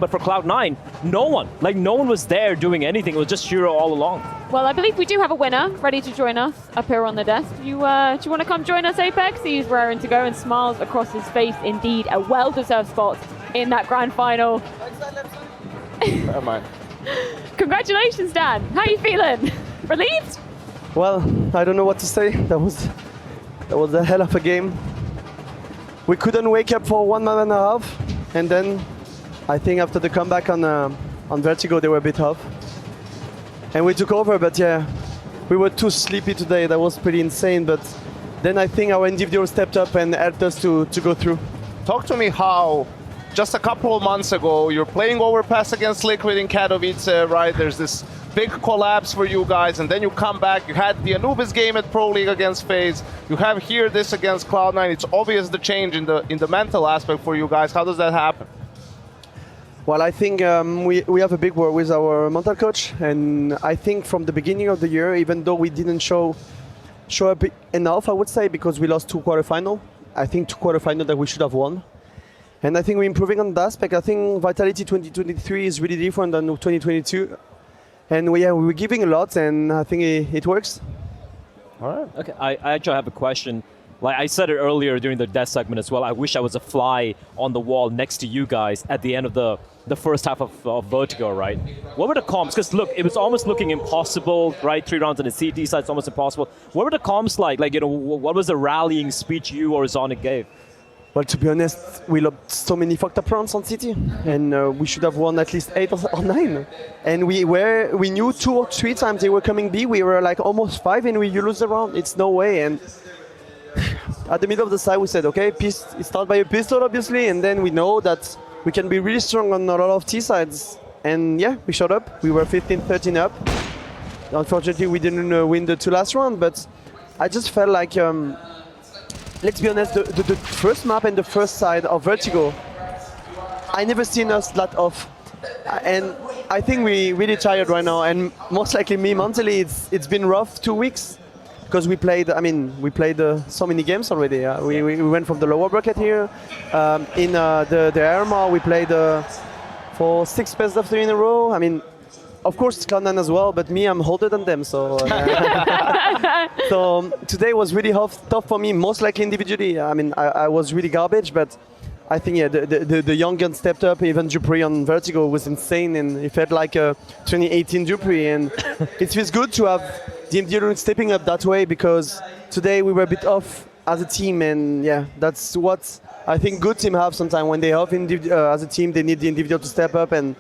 But for Cloud9, no one was there doing anything. It was just Shiro all along. Well, I believe we do have a winner ready to join us up here on the desk. Do you want to come join us, Apex? He's raring to go and smiles across his face. Indeed, a well-deserved spot in that grand final. Never mind. Congratulations, Dan. How are you feeling? Relieved? Well, I don't know what to say. That was a hell of a game. We couldn't wake up for 1 month and a half, and then I think after the comeback on Vertigo, they were a bit off. And we took over, but yeah, we were too sleepy today. That was pretty insane, but then I think our individual stepped up and helped us to go through. Talk to me how, just a couple of months ago, you're playing Overpass against Liquid in Katowice, right? There's this big collapse for you guys, and then you come back. You had the Anubis game at Pro League against FaZe. You have here this against Cloud9. It's obvious the change in the mental aspect for you guys. How does that happen? Well, I think we have a big work with our mental coach, and I think from the beginning of the year, even though we didn't show up enough, I would say, because we lost 2 quarterfinals. I think 2 quarterfinals that we should have won. And I think we're improving on that aspect. I think Vitality 2023 is really different than 2022. And we're giving a lot, and I think it works. All right. Okay, I actually have a question. Like I said it earlier during the death segment as well, I wish I was a fly on the wall next to you guys at the end of the first half of Vertigo, right? What were the comms? Because look, it was almost looking impossible, right? 3 rounds on the CT side, it's almost impossible. What were the comms like? Like, what was the rallying speech you or Zonic gave? Well, to be honest, we lost so many fucked up rounds on City, and we should have won at least 8 or 9. And we knew 2 or 3 times they were coming B. We were like almost 5, and you lose the round. It's no way. And at the middle of the side, we said, okay, it starts by a pistol, obviously, and then we know that we can be really strong on a lot of T sides. And yeah, we showed up. We were 15-13 up. Unfortunately, we didn't win the 2 last round, but I just felt like. Let's be honest, the first map and the first side of Vertigo, I never seen us that off. And I think we're really tired right now, and most likely me mentally, it's been rough 2 weeks. Because we played so many games already. We went from the lower bracket here. In the Arma, we played for 6 best of 3 in a row. I mean, of course, Cloud9 as well, but me, I'm older than them, so... So today was really tough for me, most likely individually. I mean, I was really garbage, but I think, yeah, the young gun stepped up. Even Dupree on Vertigo was insane, and it felt like a 2018 Dupree. And it feels good to have the individual stepping up that way, because today we were a bit off as a team, and yeah, that's what I think good team have sometimes. When they off as a team, they need the individual to step up, and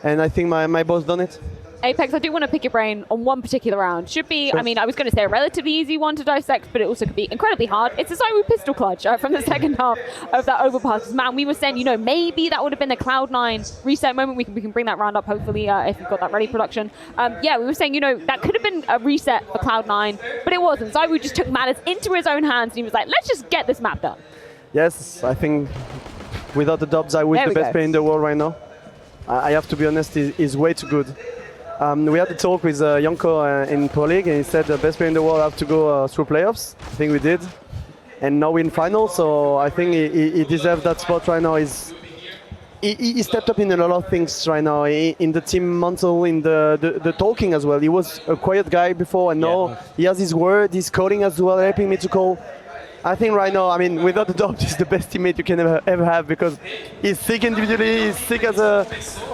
I think my boss done it. Apex, I do want to pick your brain on one particular round. Should be, I mean, I was going to say a relatively easy one to dissect, but it also could be incredibly hard. It's a Zywoo pistol clutch from the second half of that overpass. Man, we were saying, maybe that would have been the Cloud9 reset moment. We can bring that round up, hopefully, if you've got that ready, production. Yeah, we were saying, that could have been a reset for Cloud9, but it wasn't. Zywoo just took matters into his own hands, and he was like, let's just get this map done. Yes, I think without a doubt, Zywoo is the best player in the world right now. I have to be honest, he's way too good. We had a talk with Janko in Pro League, and he said the best player in the world have to go through playoffs. I think we did. And now we're in finals, so I think he deserves that spot right now. He stepped up in a lot of things right now, in the team mental, in the talking as well. He was a quiet guy before, and now he has his word, he's coding as well, helping me to call. I think right now, I mean, without a doubt, he's the best teammate you can ever have, because he's sick individually, he's sick as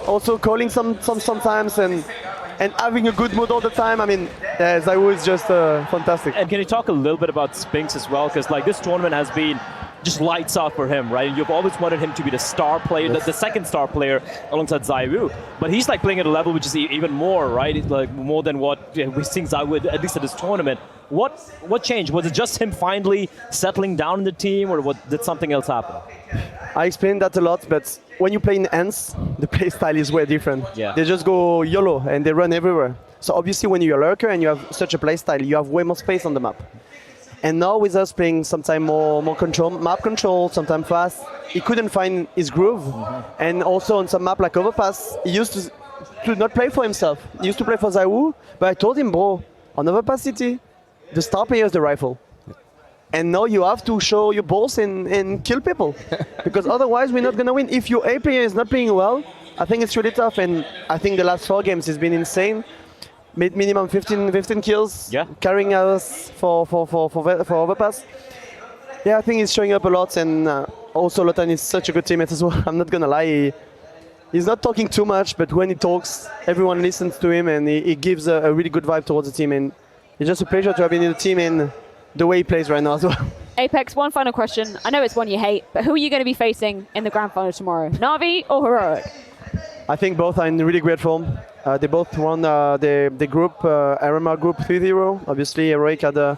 also calling sometimes, and having a good mood all the time. I mean, Zywoo is just fantastic. And can you talk a little bit about Spinks as well? Because this tournament has been just lights out for him, right? And you've always wanted him to be the star player, the second star player alongside Zywoo. But he's playing at a level which is even more, right? It's more than what we're seeing Zywoo at least at this tournament. What changed? Was it just him finally settling down in the team, or did something else happen? I explained that a lot, but when you play in ends, the play style is way different. Yeah. They just go YOLO and they run everywhere. So obviously when you're a lurker and you have such a play style, you have way more space on the map. And now with us playing sometimes more control, map control, sometimes fast, he couldn't find his groove. Mm-hmm. And also on some map like Overpass, he used to not play for himself. He used to play for Zywoo, but I told him, bro, on Overpass City, the star player is the rifle. and now you have to show your balls and kill people, because otherwise we're not gonna win. If your A player is not playing well, I think it's really tough. And I think the last 4 games has been insane. Made minimum 15 kills, Yeah. carrying us for overpass. Yeah, I think he's showing up a lot, and also Lotan is such a good teammate as well. I'm not gonna lie. He's not talking too much, but when he talks, everyone listens to him, and he gives a really good vibe towards the team. And it's just a pleasure to have him in the team and the way he plays right now as well. Apex, one final question. I know it's one you hate, but who are you going to be facing in the grand final tomorrow? Na'Vi or Heroic? I think both are in really great form. They both won the group, RMR group 3-0. Obviously, Heroic had a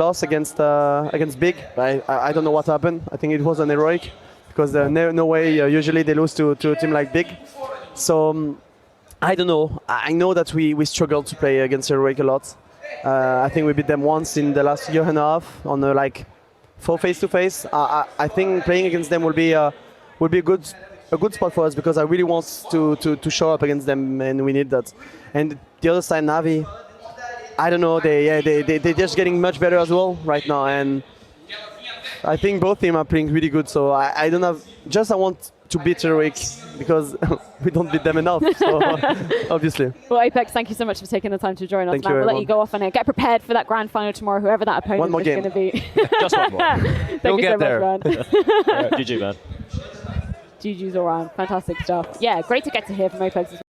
loss against Big. I don't know what happened. I think it was an Heroic, because no way usually they lose to a team like Big. So I don't know. I know that we struggle to play against Heroic a lot. I think we beat them once in the last year and a half on like 4 face-to-face. I think playing against them will be a good spot for us, because I really want to show up against them, and we need that. And the other side, Na'Vi, I don't know. They're just getting much better as well right now, and I think both teams are playing really good. So I don't have. I want to beat Heroic, because we don't beat them enough. So obviously. Well, Apex, thank you so much for taking the time to join us. Thank you, We'll let everyone. you go off and get prepared for that grand final tomorrow, whoever that opponent One more is game. going to be. Just one more. Thank You'll you get so there. much, man. GG, man. GG's all around. Fantastic stuff. Yeah, great to get to hear from Apex as well.